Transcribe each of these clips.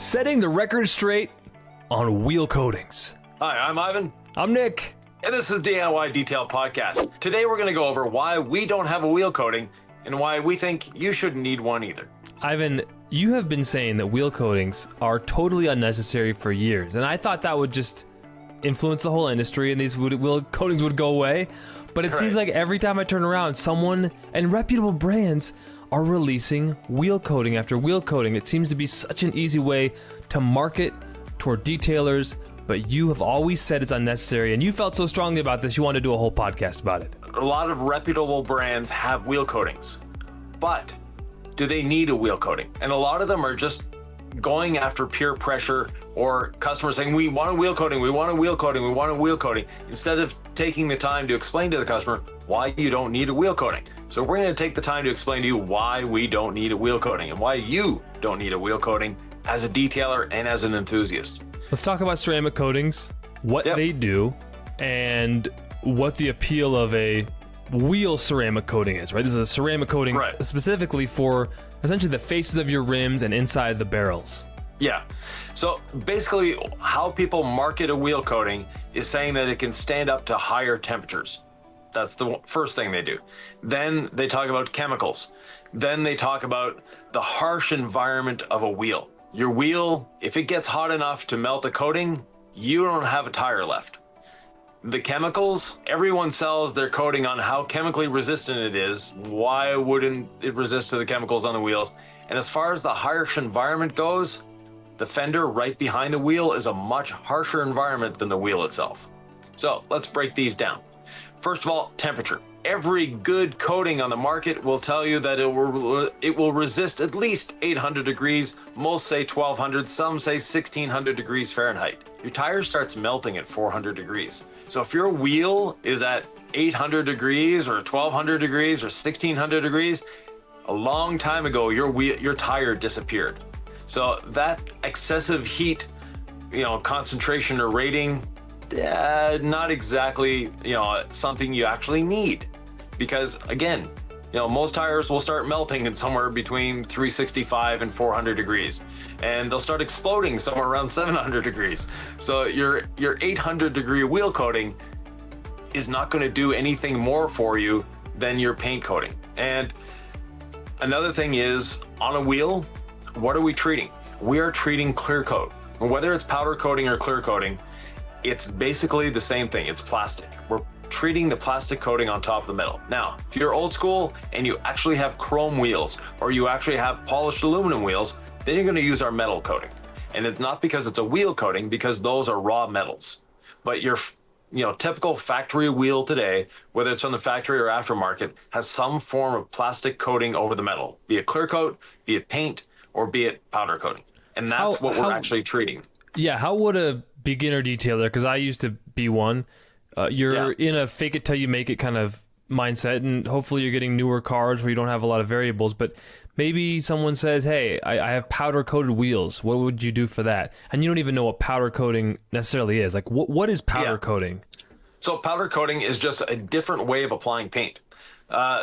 Setting the record straight on wheel coatings. Hi, I'm Ivan. I'm Nick. And this is DIY Detail Podcast. Today we're going to go over why we don't have a wheel coating and why we think you shouldn't need one either. Ivan, you have been saying that wheel coatings are totally unnecessary for years, and I thought that would just influence the whole industry and these wheel coatings would go away. But it seems like every time I turn around, someone and reputable brands are releasing wheel coating after wheel coating. It seems to be such an easy way to market toward detailers, but you have always said it's unnecessary, and you felt so strongly about this, you wanted to do a whole podcast about it. A lot of reputable brands have wheel coatings, but do they need a wheel coating? And a lot of them are just going after peer pressure or customers saying, we want a wheel coating, we want a wheel coating, we want a wheel coating, instead of taking the time to explain to the customer why you don't need a wheel coating. So we're going to take the time to explain to you why we don't need a wheel coating and why you don't need a wheel coating as a detailer and as an enthusiast. Let's talk about ceramic coatings, what they do, and what the appeal of a wheel ceramic coating is, right? This is a ceramic coating specifically for essentially the faces of your rims and inside the barrels. Yeah. So basically how people market a wheel coating is saying that it can stand up to higher temperatures. That's the first thing they do. Then they talk about chemicals. Then they talk about the harsh environment of a wheel. Your wheel, if it gets hot enough to melt a coating, you don't have a tire left. The chemicals, everyone sells their coating on how chemically resistant it is. Why wouldn't it resist to the chemicals on the wheels? And as far as the harsh environment goes, the fender right behind the wheel is a much harsher environment than the wheel itself. So let's break these down. First of all, temperature. Every good coating on the market will tell you that it will resist at least 800 degrees. Most say 1200, some say 1600 degrees Fahrenheit. Your tire starts melting at 400 degrees. So if your wheel is at 800 degrees or 1200 degrees or 1600 degrees, a long time ago, your tire disappeared. So that excessive heat, concentration or rating, not exactly, something you actually need. Because again, most tires will start melting in somewhere between 365 and 400 degrees. And they'll start exploding somewhere around 700 degrees. So your 800 degree wheel coating is not going to do anything more for you than your paint coating. And another thing is, on a wheel, what are we treating? We are treating clear coat. Whether it's powder coating or clear coating, it's basically the same thing. It's plastic. We're treating the plastic coating on top of the metal. Now, if you're old school and you actually have chrome wheels or you actually have polished aluminum wheels, then you're going to use our metal coating. And it's not because it's a wheel coating, because those are raw metals. But your typical factory wheel today, whether it's from the factory or aftermarket, has some form of plastic coating over the metal, be it clear coat, be it paint, or be it powder coating. And that's what we're actually treating. Yeah, how would a beginner detailer, because I used to be one, you're in a fake it till you make it kind of mindset, and hopefully you're getting newer cars where you don't have a lot of variables, but maybe someone says, hey, I have powder coated wheels. What would you do for that? And you don't even know what powder coating necessarily is. Like, what is powder coating? So powder coating is just a different way of applying paint.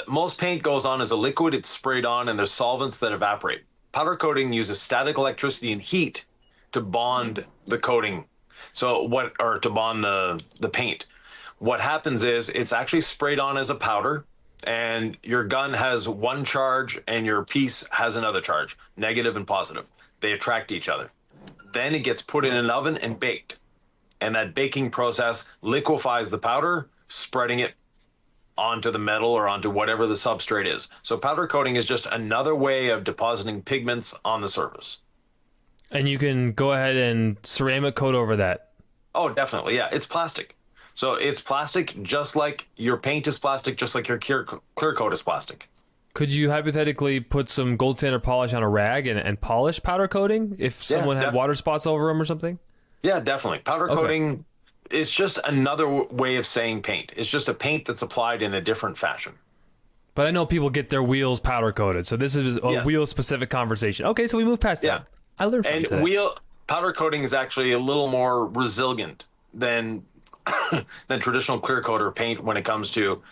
Most paint goes on as a liquid, it's sprayed on, and there's solvents that evaporate. Powder coating uses static electricity and heat to bond the coating. To bond the paint. What happens is it's actually sprayed on as a powder, and your gun has one charge and your piece has another charge, negative and positive. They attract each other. Then it gets put in an oven and baked. And that baking process liquefies the powder, spreading it onto the metal or onto whatever the substrate is. So powder coating is just another way of depositing pigments on the surface. And you can go ahead and ceramic coat over that. Oh, definitely. Yeah, it's plastic. So it's plastic just like your paint is plastic, just like your clear coat is plastic. Could you hypothetically put some gold standard polish on a rag and polish powder coating if someone had water spots over them or something? Yeah, definitely. Powder coating is just another way of saying paint. It's just a paint that's applied in a different fashion. But I know people get their wheels powder coated, so this is a wheel specific conversation. Okay, so we move past that. I learned from today. Powder coating is actually a little more resilient than traditional clear coat or paint when it comes to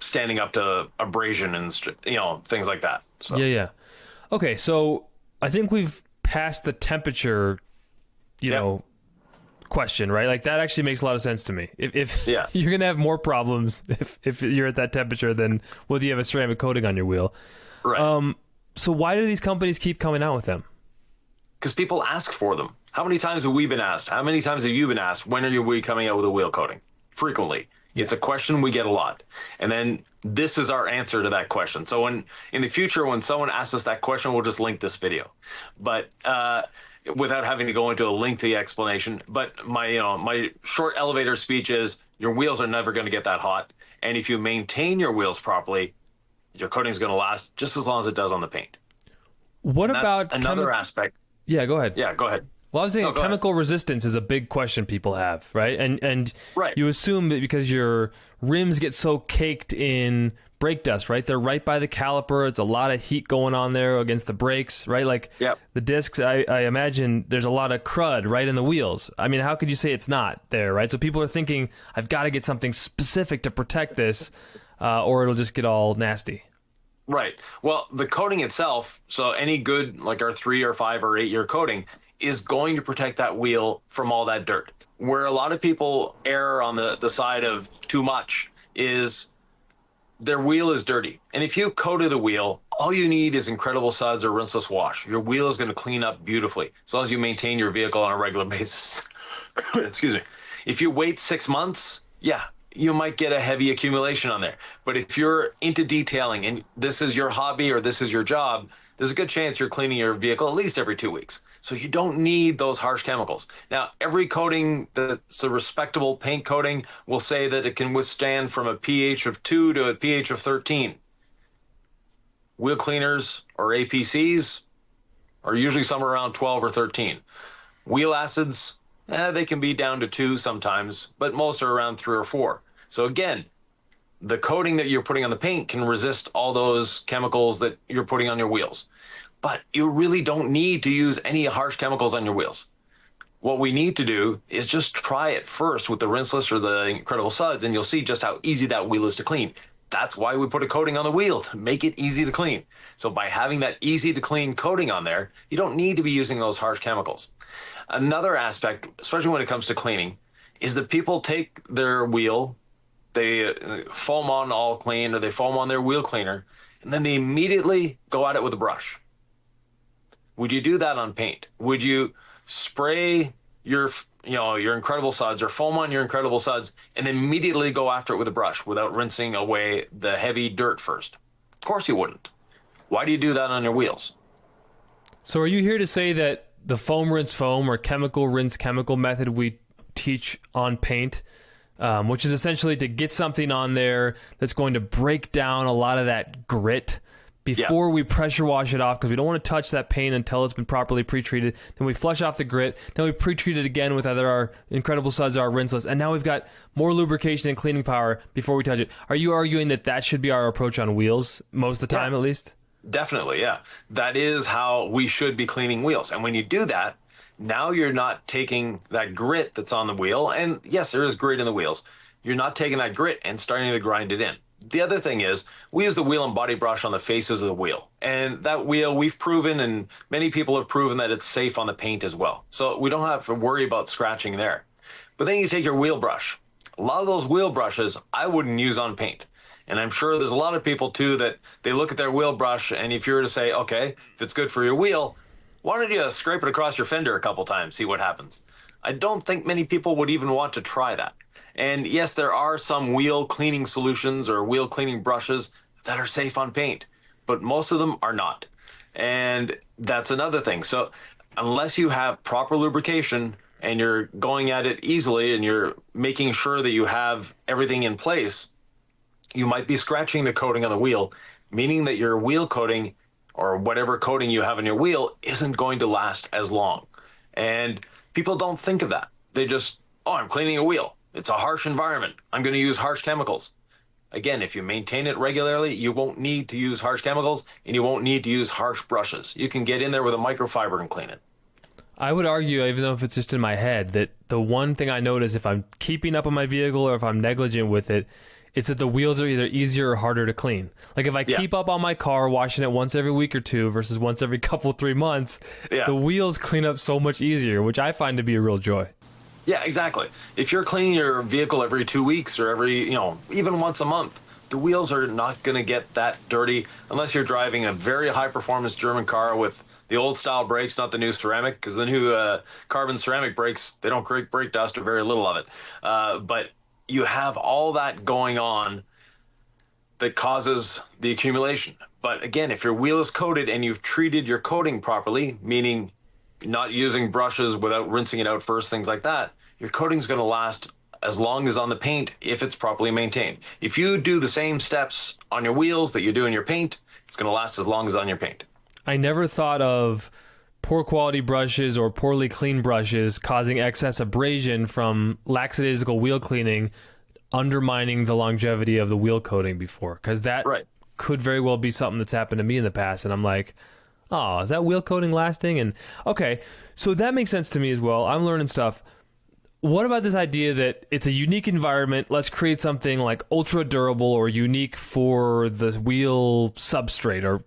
standing up to abrasion and things like that. So. Yeah. Okay, so I think we've past the temperature, you Yep. know, question, right? Like that actually makes a lot of sense to me. If Yeah. you're gonna have more problems if you're at that temperature than whether you have a ceramic coating on your wheel. Right. So why do these companies keep coming out with them? Because people ask for them. How many times have we been asked? How many times have you been asked, when are we coming out with a wheel coating? Frequently. It's a question we get a lot. And then this is our answer to that question. So in the future, when someone asks us that question, we'll just link this video. But without having to go into a lengthy explanation. But my short elevator speech is your wheels are never going to get that hot. And if you maintain your wheels properly, your coating is going to last just as long as it does on the paint. What That's about another aspect? Yeah, go ahead. Yeah, go ahead. Well, I was saying go ahead. chemical resistance is a big question people have, right? And Right. you assume that because your rims get so caked in brake dust, right? They're right by the caliper. It's a lot of heat going on there against the brakes, right? Like Yep. the discs, I imagine there's a lot of crud right in the wheels. I mean, how could you say it's not there, right? So people are thinking, I've got to get something specific to protect this, or it'll just get all nasty. Right. Well, the coating itself, so any good, like our 3 or 5 or 8 year coating, is going to protect that wheel from all that dirt. Where a lot of people err on the side of too much is their wheel is dirty. And if you coated a wheel, all you need is incredible suds or rinseless wash. Your wheel is going to clean up beautifully as long as you maintain your vehicle on a regular basis. Excuse me. If you wait 6 months, yeah, you might get a heavy accumulation on there. But if you're into detailing and this is your hobby or this is your job, there's a good chance you're cleaning your vehicle at least every 2 weeks. So you don't need those harsh chemicals. Now, every coating that's a respectable paint coating will say that it can withstand from a pH of 2 to a pH of 13. Wheel cleaners or APCs are usually somewhere around 12 or 13. Wheel acids, they can be down to 2 sometimes, but most are around 3 or 4. So again, the coating that you're putting on the paint can resist all those chemicals that you're putting on your wheels. But you really don't need to use any harsh chemicals on your wheels. What we need to do is just try it first with the rinseless or the incredible suds, and you'll see just how easy that wheel is to clean. That's why we put a coating on the wheel, to make it easy to clean. So by having that easy to clean coating on there, you don't need to be using those harsh chemicals. Another aspect, especially when it comes to cleaning, is that people take their wheel, they foam on all clean, or they foam on their wheel cleaner, and then they immediately go at it with a brush. Would you do that on paint? Would you spray your incredible suds or foam on your incredible suds and immediately go after it with a brush without rinsing away the heavy dirt first? Of course you wouldn't. Why do you do that on your wheels? So are you here to say that the foam rinse foam or chemical rinse chemical method we teach on paint, which is essentially to get something on there that's going to break down a lot of that grit before we pressure wash it off, because we don't want to touch that paint until it's been properly pre-treated. Then we flush off the grit. Then we pre-treat it again with either our incredible suds or our rinseless. And now we've got more lubrication and cleaning power before we touch it. Are you arguing that that should be our approach on wheels most of the time, at least? Definitely, yeah. That is how we should be cleaning wheels. And when you do that, now you're not taking that grit that's on the wheel. And yes, there is grit in the wheels. You're not taking that grit and starting to grind it in. The other thing is, we use the wheel and body brush on the faces of the wheel. And that wheel, we've proven, and many people have proven that it's safe on the paint as well. So we don't have to worry about scratching there. But then you take your wheel brush. A lot of those wheel brushes, I wouldn't use on paint. And I'm sure there's a lot of people too that they look at their wheel brush, and if you were to say, okay, if it's good for your wheel, why don't you scrape it across your fender a couple times, see what happens? I don't think many people would even want to try that. And yes, there are some wheel cleaning solutions or wheel cleaning brushes that are safe on paint, but most of them are not. And that's another thing. So unless you have proper lubrication and you're going at it easily and you're making sure that you have everything in place, you might be scratching the coating on the wheel, meaning that your wheel coating or whatever coating you have on your wheel isn't going to last as long. And people don't think of that. They just, I'm cleaning a wheel. It's a harsh environment. I'm going to use harsh chemicals. Again, if you maintain it regularly, you won't need to use harsh chemicals and you won't need to use harsh brushes. You can get in there with a microfiber and clean it. I would argue, even though if it's just in my head, that the one thing I notice if I'm keeping up on my vehicle or if I'm negligent with it it's that the wheels are either easier or harder to clean. Like if I keep up on my car, washing it once every week or two versus once every couple, 3 months, the wheels clean up so much easier, which I find to be a real joy. Yeah, exactly. If you're cleaning your vehicle every 2 weeks or every, even once a month, the wheels are not going to get that dirty unless you're driving a very high performance German car with the old style brakes, not the new ceramic, because the new carbon ceramic brakes, they don't create brake dust or very little of it. But you have all that going on that causes the accumulation. But again, if your wheel is coated and you've treated your coating properly, meaning not using brushes without rinsing it out first, things like that, your coating's going to last as long as on the paint if it's properly maintained. If you do the same steps on your wheels that you do in your paint, it's going to last as long as on your paint. I never thought of poor quality brushes or poorly cleaned brushes causing excess abrasion from lackadaisical wheel cleaning undermining the longevity of the wheel coating before, because that could very well be something that's happened to me in the past, and I'm like, oh, is that wheel coating lasting? And okay, so that makes sense to me as well. I'm learning stuff. What about this idea that it's a unique environment, let's create something like ultra durable or unique for the wheel substrate? Or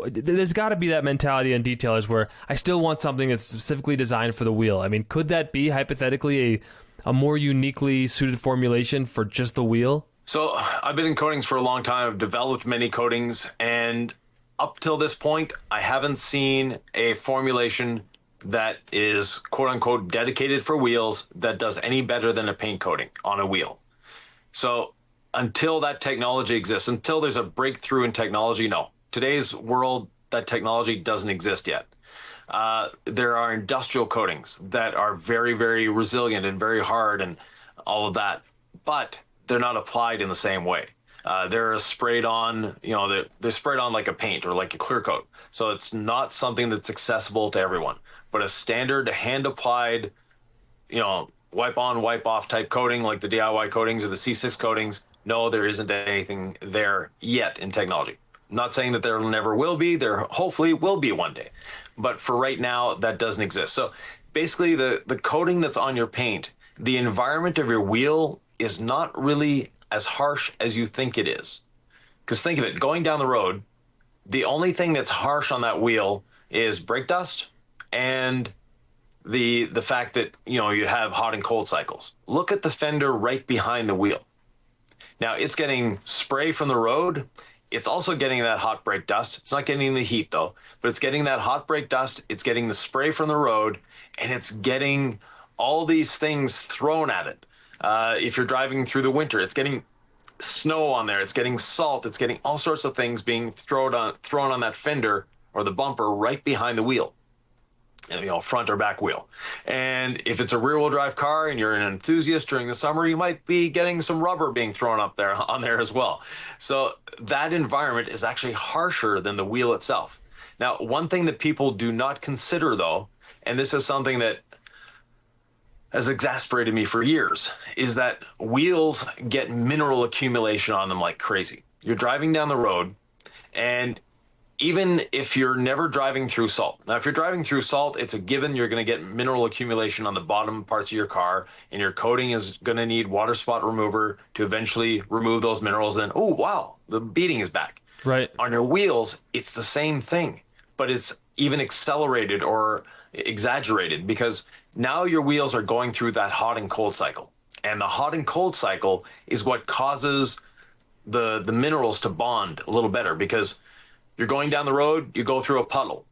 there's got to be that mentality on detailers where I still want something that's specifically designed for the wheel. I mean, could that be hypothetically a more uniquely suited formulation for just the wheel? So I've been in coatings for a long time. I've developed many coatings, and up till this point, I haven't seen a formulation that is quote unquote dedicated for wheels that does any better than a paint coating on a wheel. So until that technology exists, until there's a breakthrough in technology, no. Today's world, that technology doesn't exist yet. There are industrial coatings that are very, very resilient and very hard and all of that, but they're not applied in the same way. They're sprayed on, they're sprayed on like a paint or like a clear coat. So it's not something that's accessible to everyone. But a standard hand-applied, wipe on, wipe off type coating like the DIY coatings or the C6 coatings, no, there isn't anything there yet in technology. I'm not saying that there never will be. There hopefully will be one day. But for right now, that doesn't exist. So basically the coating that's on your paint, the environment of your wheel is not really as harsh as you think it is. Because think of it, going down the road, the only thing that's harsh on that wheel is brake dust and the fact that, you have hot and cold cycles. Look at the fender right behind the wheel. Now, it's getting spray from the road. It's also getting that hot brake dust. It's not getting the heat, though, but it's getting that hot brake dust. It's getting the spray from the road, and it's getting all these things thrown at it. If you're driving through the winter, it's getting snow on there. It's getting salt. It's getting all sorts of things being thrown on that fender or the bumper right behind the wheel. Front or back wheel. And if it's a rear-wheel drive car and you're an enthusiast during the summer, you might be getting some rubber being thrown up there on there as well. So that environment is actually harsher than the wheel itself. Now, one thing that people do not consider, though, and this is something that has exasperated me for years, is that wheels get mineral accumulation on them like crazy. You're driving down the road, and even if you're never driving through salt. Now, if you're driving through salt, it's a given you're going to get mineral accumulation on the bottom parts of your car, and your coating is going to need water spot remover to eventually remove those minerals. Then, oh, wow, the beading is back. Right. On your wheels, it's the same thing, but it's even accelerated or exaggerated because now your wheels are going through that hot and cold cycle. And the hot and cold cycle is what causes the minerals to bond a little better because you're going down the road, you go through a puddle.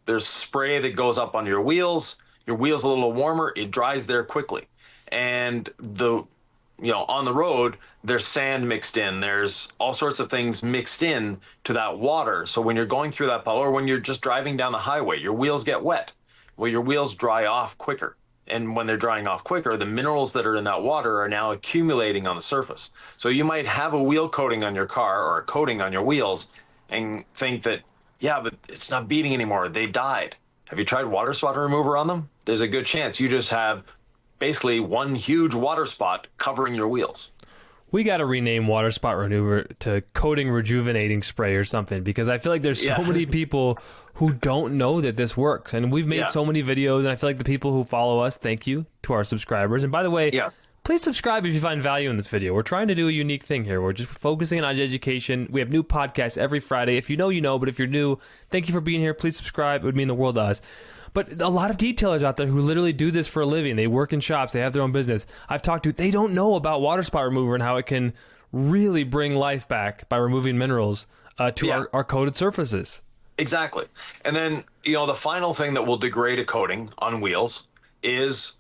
There's spray that goes up on your wheel's a little warmer, it dries there quickly. And on the road, there's sand mixed in, there's all sorts of things mixed in to that water. So when you're going through that puddle or when you're just driving down the highway, your wheels get wet. Well, your wheels dry off quicker. And when they're drying off quicker, the minerals that are in that water are now accumulating on the surface. So you might have a wheel coating on your car or a coating on your wheels and think that, yeah, but it's not beading anymore. They died. Have you tried water spot remover on them? There's a good chance you just have basically one huge water spot covering your wheels. We got to rename water spot remover to coating rejuvenating spray or something because I feel like there's so many people who don't know that this works. And we've made so many videos, and I feel like the people who follow us, thank you to our subscribers. And by the way, please subscribe if you find value in this video. We're trying to do a unique thing here. We're just focusing on education. We have new podcasts every Friday. If you know, you know. But if you're new, thank you for being here. Please subscribe. It would mean the world to us. But a lot of detailers out there who literally do this for a living. They work in shops. They have their own business. I've talked to, they don't know about water spot remover and how it can really bring life back by removing minerals to our coated surfaces. Exactly. And then, the final thing that will degrade a coating on wheels is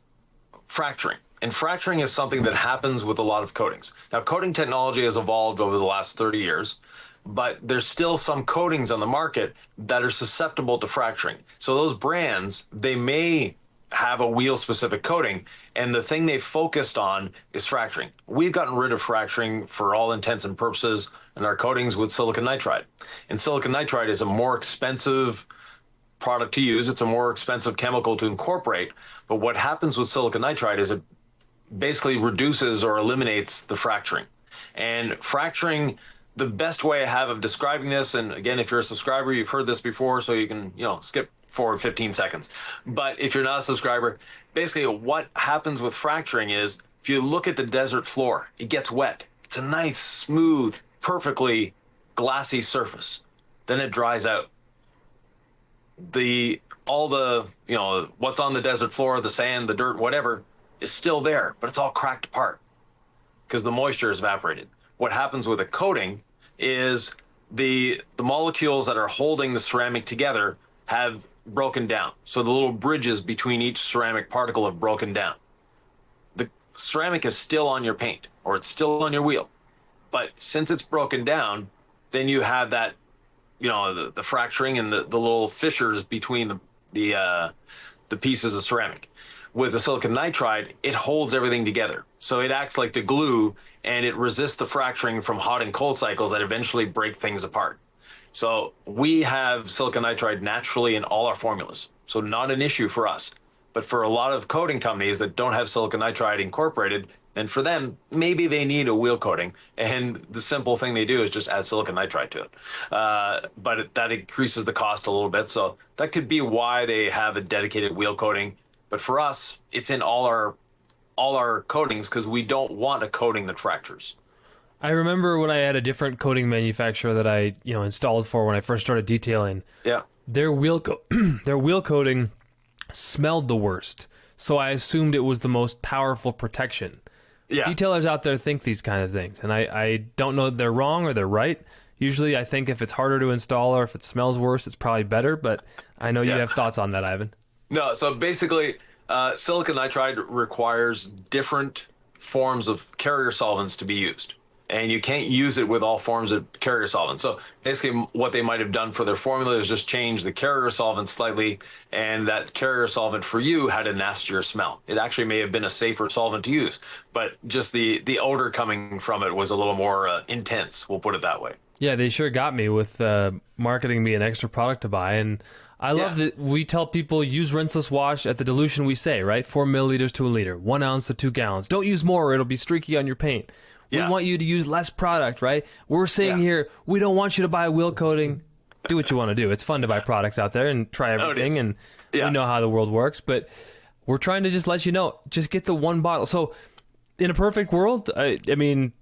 fracturing. And fracturing is something that happens with a lot of coatings. Now, coating technology has evolved over the last 30 years. But there's still some coatings on the market that are susceptible to fracturing. So those brands, they may have a wheel-specific coating, and the thing they focused on is fracturing. We've gotten rid of fracturing for all intents and purposes in our coatings with silicon nitride. And silicon nitride is a more expensive product to use. It's a more expensive chemical to incorporate. But what happens with silicon nitride is it basically reduces or eliminates the fracturing. And fracturing, the best way I have of describing this, and again, if you're a subscriber, you've heard this before, so you can, skip forward 15 seconds. But if you're not a subscriber, basically what happens with fracturing is if you look at the desert floor, it gets wet. It's a nice, smooth, perfectly glassy surface. Then it dries out. All the what's on the desert floor, the sand, the dirt, whatever, is still there, but it's all cracked apart because the moisture is evaporated. What happens with a coating is the molecules that are holding the ceramic together have broken down. So the little bridges between each ceramic particle have broken down. The ceramic is still on your paint, or it's still on your wheel. But since it's broken down, then you have that, the fracturing and the little fissures between the pieces of ceramic. With the silicon nitride, it holds everything together. So it acts like the glue, and it resists the fracturing from hot and cold cycles that eventually break things apart. So we have silicon nitride naturally in all our formulas. So not an issue for us. But for a lot of coating companies that don't have silicon nitride incorporated, then for them, maybe they need a wheel coating. And the simple thing they do is just add silicon nitride to it. But that increases the cost a little bit. So that could be why they have a dedicated wheel coating. But for us, it's in all our coatings because we don't want a coating that fractures. I remember when I had a different coating manufacturer that I installed for when I first started detailing. Yeah. Their wheel coating smelled the worst, so I assumed it was the most powerful protection. Yeah. Detailers out there think these kind of things, and I don't know if they're wrong or they're right. Usually, I think if it's harder to install or if it smells worse, it's probably better. But I know you have thoughts on that, Ivan. No, so basically, silicon nitride requires different forms of carrier solvents to be used. And you can't use it with all forms of carrier solvents. So basically what they might have done for their formula is just change the carrier solvent slightly, and that carrier solvent for you had a nastier smell. It actually may have been a safer solvent to use, but just the odor coming from it was a little more intense, we'll put it that way. Yeah, they sure got me with marketing me an extra product to buy. And I love that we tell people use rinseless wash at the dilution we say, right? 4 milliliters to a liter, 1 ounce to 2 gallons. Don't use more or it'll be streaky on your paint. We want you to use less product, right? We're saying here, we don't want you to buy a wheel coating. Do what you want to do. It's fun to buy products out there and try everything, and we know how the world works. But we're trying to just let you know, just get the one bottle. So in a perfect world, I mean,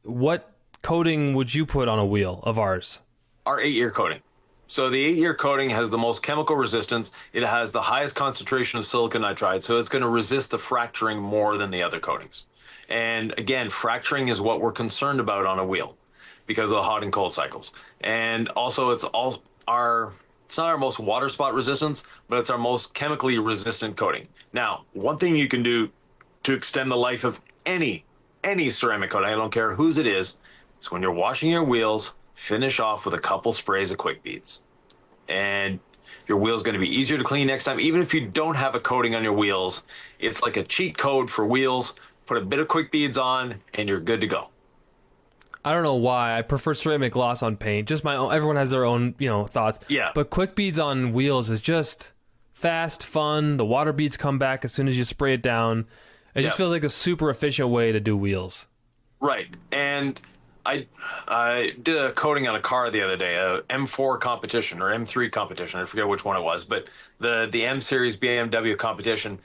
what coating would you put on a wheel of ours? Our 8-year coating. So the 8-year coating has the most chemical resistance. It has the highest concentration of silicon nitride, so it's going to resist the fracturing more than the other coatings. And again, fracturing is what we're concerned about on a wheel because of the hot and cold cycles. And also it's not our most water spot resistance, but it's our most chemically resistant coating. Now, one thing you can do to extend the life of any ceramic coating, I don't care whose it is when you're washing your wheels, finish off with a couple sprays of quick beads. And your wheel's going to be easier to clean next time. Even if you don't have a coating on your wheels, it's like a cheat code for wheels. Put a bit of quick beads on, and you're good to go. I don't know why I prefer ceramic gloss on paint. Just my own. Everyone has their own, thoughts. Yeah. But quick beads on wheels is just fast, fun. The water beads come back as soon as you spray it down. It just feels like a super efficient way to do wheels. Right. And I did a coating on a car the other day, a M4 competition or M3 competition. I forget which one it was, but the M series BMW competition.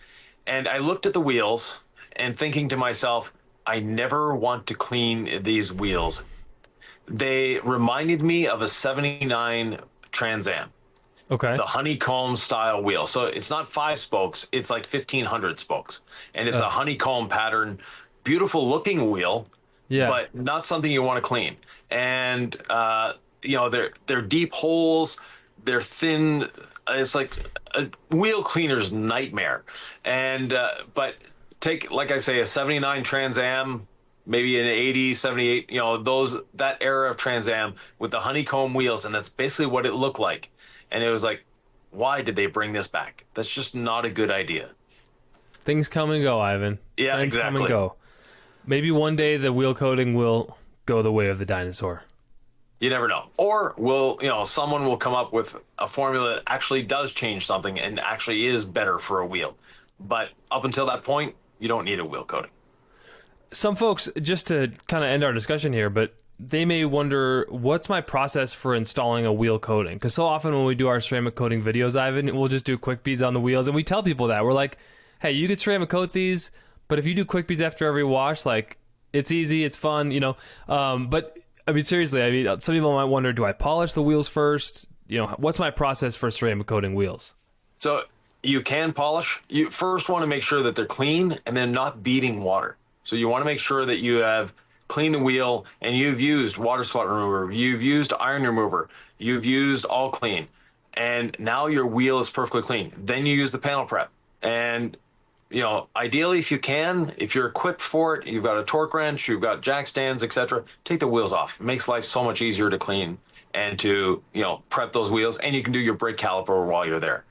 And I looked at the wheels. and thinking to myself, I never want to clean these wheels. They reminded me of a 79 Trans Am, Okay. the honeycomb style wheel. So it's not 5 spokes, it's like 1,500 spokes. And it's a honeycomb pattern, beautiful looking wheel, Yeah. but not something you want to clean. And, they're deep holes, they're thin. It's like a wheel cleaner's nightmare. And, but take, like I say, a 79 Trans Am, maybe an 80, 78, that era of Trans Am with the honeycomb wheels. And that's basically what it looked like. And it was like, why did they bring this back? That's just not a good idea. Things come and go, Ivan. Yeah, Trends exactly. come and go. Maybe one day the wheel coating will go the way of the dinosaur. You never know. Or someone will come up with a formula that actually does change something and actually is better for a wheel. But up until that point, you don't need a wheel coating. Some folks, just to kind of end our discussion here, but they may wonder, what's my process for installing a wheel coating? Because so often when we do our ceramic coating videos, Ivan, we'll just do quick beads on the wheels, and we tell people that. We're like, hey, you could ceramic coat these, but if you do quick beads after every wash, like, it's easy, it's fun, But, I mean, seriously, some people might wonder, do I polish the wheels first? What's my process for ceramic coating wheels? So you can polish. You first want to make sure that they're clean and then not beading water. So you want to make sure that you have cleaned the wheel and you've used water spot remover, you've used iron remover, you've used all clean, and now your wheel is perfectly clean. Then you use the panel prep. And ideally, if you're equipped for it, you've got a torque wrench, you've got jack stands, etc., take the wheels off. It makes life so much easier to clean and to prep those wheels, and you can do your brake caliper while you're there.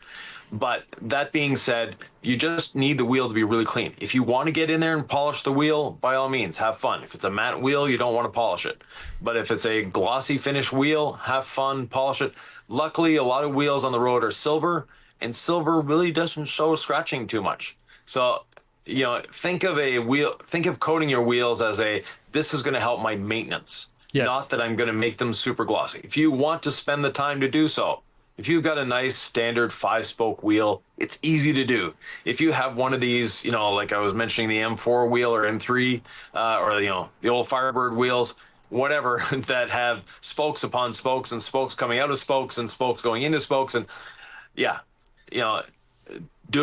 But that being said, you just need the wheel to be really clean. If you want to get in there and polish the wheel, by all means, have fun. If it's a matte wheel, you don't want to polish it. But if it's a glossy finish wheel, have fun, polish it. Luckily, a lot of wheels on the road are silver, and silver really doesn't show scratching too much. So, think of coating your wheels as this is going to help my maintenance. Yes. Not that I'm going to make them super glossy. If you want to spend the time to do so, if you've got a nice standard 5-spoke wheel, it's easy to do. If you have one of these, like I was mentioning, the M4 wheel or M3, or the old Firebird wheels, whatever, that have spokes upon spokes and spokes coming out of spokes and spokes going into spokes, and do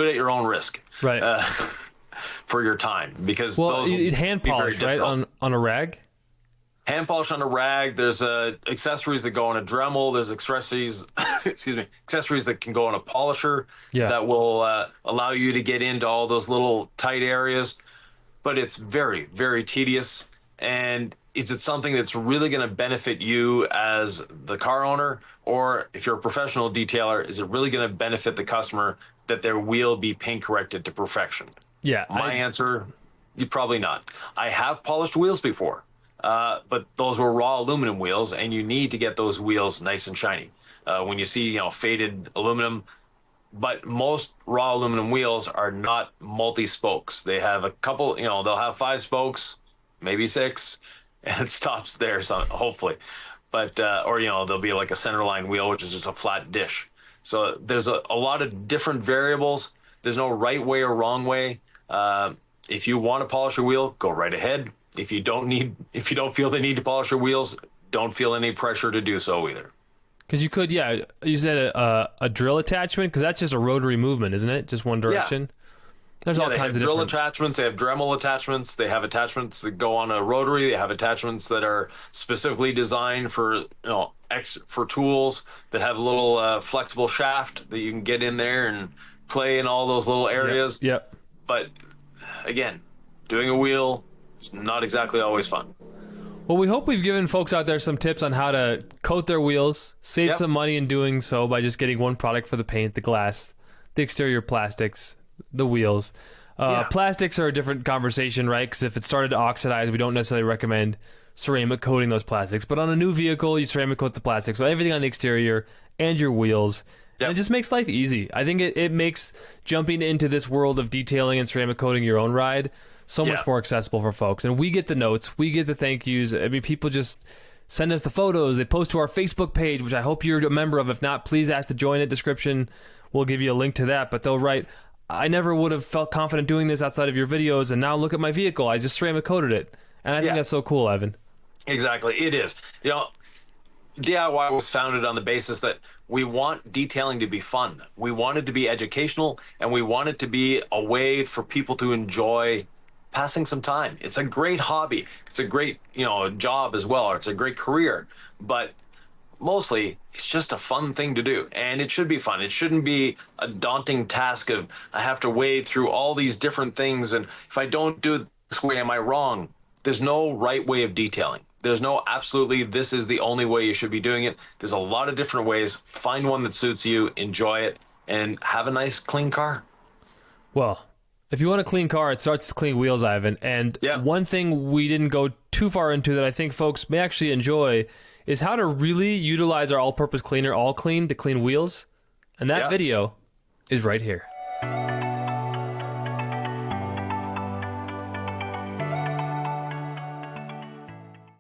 it at your own risk, right? For your time, because you'd hand polish, right, on a rag. Hand polish on a rag. There's accessories that go on a Dremel. There's accessories, accessories that can go on a polisher that will allow you to get into all those little tight areas. But it's very, very tedious. And is it something that's really going to benefit you as the car owner? Or if you're a professional detailer, is it really going to benefit the customer that their wheel be paint corrected to perfection? Yeah. My answer, probably not. I have polished wheels before. But those were raw aluminum wheels, and you need to get those wheels nice and shiny. When you see, faded aluminum, but most raw aluminum wheels are not multi-spokes. They have a couple, they'll have 5 spokes, maybe 6, and it stops there, so hopefully. But, or, there'll be like a centerline wheel, which is just a flat dish. So there's a lot of different variables. There's no right way or wrong way. If you want to polish your wheel, go right ahead. If you don't feel the need to polish your wheels, don't feel any pressure to do so either. Because you could, you said a drill attachment, because that's just a rotary movement, isn't it? Just one direction. Yeah. There's all kinds of drill different attachments. They have Dremel attachments. They have attachments that go on a rotary. They have attachments that are specifically designed for for tools that have a little flexible shaft that you can get in there and play in all those little areas. Yep. But again, doing a wheel, it's not exactly always fun. Well, we hope we've given folks out there some tips on how to coat their wheels, save some money in doing so by just getting one product for the paint, the glass, the exterior plastics, the wheels. Plastics are a different conversation, right? Because if it started to oxidize, we don't necessarily recommend ceramic coating those plastics. But on a new vehicle, you ceramic coat the plastic. So everything on the exterior and your wheels. Yep. And it just makes life easy. I think it makes jumping into this world of detailing and ceramic coating your own ride so much more accessible for folks. And we get the notes. We get the thank yous. I mean, people just send us the photos. They post to our Facebook page, which I hope you're a member of. If not, please ask to join it. Description, we'll give you a link to that. But they'll write, I never would have felt confident doing this outside of your videos, and now look at my vehicle. I just ceramic coated it. And I think that's so cool, Ivan. Exactly. It is. You know, DIY was founded on the basis that we want detailing to be fun. We want it to be educational, and we want it to be a way for people to enjoy passing some time. It's a great hobby. It's a great, job as well, or it's a great career. But mostly, it's just a fun thing to do, and it should be fun. It shouldn't be a daunting task of I have to wade through all these different things, and if I don't do it this way, am I wrong? There's no right way of detailing. There's no absolutely this is the only way you should be doing it. There's a lot of different ways. Find one that suits you, enjoy it, and have a nice clean car. Well, if you want a clean car, it starts with clean wheels, Ivan. And one thing we didn't go too far into that I think folks may actually enjoy is how to really utilize our all-purpose cleaner, All Clean, to clean wheels. And that video is right here.